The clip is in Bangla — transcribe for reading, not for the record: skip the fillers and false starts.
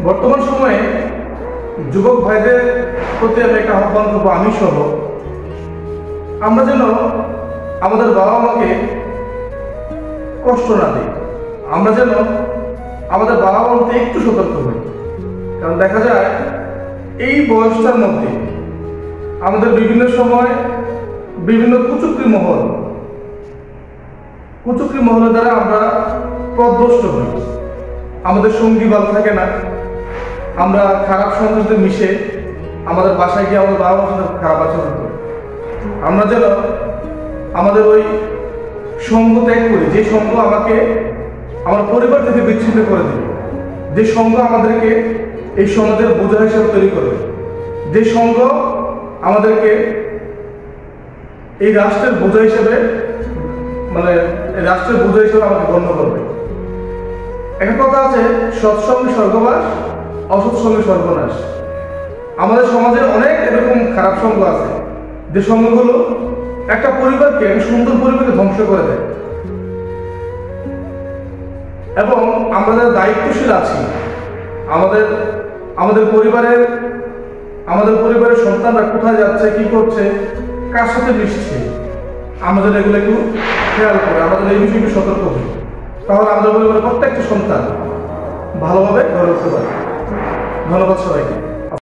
বর্তমান সময়ে যুবক ভাইদের প্রতি আমি একটা আহ্বান করবো, আমি সহ, আমরা যেন আমাদের বাবা মাকে কষ্ট না দিই। আমরা যেন আমাদের বাবা মাকে একটু সতর্ক হই। কারণ দেখা যায় এই বয়সটার মধ্যে আমাদের বিভিন্ন সময় বিভিন্ন কুচক্রী মহলের দ্বারা আমরা পথভ্রষ্ট হই। আমাদের সঙ্গী ভালো থাকে না, আমরা খারাপ সঙ্গের সাথে মিশে আমাদের বাসায় গিয়ে আমাদের বাবা মার সাথে খারাপ আচরণ করি। আমরা যেন আমাদের ওই সঙ্গ ত্যাগ করি, যে সঙ্গ আমাকে আমার পরিবার থেকে বিচ্ছিন্ন করে দেবে, যে সঙ্গ আমাদেরকে এই সমাজের বোঝা হিসেবে তৈরি করবে, যে সঙ্গ আমাদেরকে এই রাষ্ট্রের বোঝা হিসেবে আমাকে গণ্য করবে। একটা কথা আছে, সৎসঙ্গে স্বর্গবাস, অসৎ সঙ্গে সর্বনাশ। আমাদের সমাজে অনেক এরকম খারাপ সঙ্গ আছে, যে সঙ্গগুলো একটা পরিবারকে, একটা সুন্দর পরিবারকে ধ্বংস করে দেয়। এবং আমরা যারা দায়িত্বশীল আছি, আমাদের পরিবারের সন্তানরা কোথায় যাচ্ছে, কি করছে, কার সাথে মিশছে, আমাদের এগুলো একটু খেয়াল করে, আমাদের এই বিষয়ে একটু সতর্ক হই। তাহলে আমাদের পরিবারের প্রত্যেকটা সন্তান ভালোভাবে গড়ে উঠতে পারে। ধন্যবাদ সবাইকে।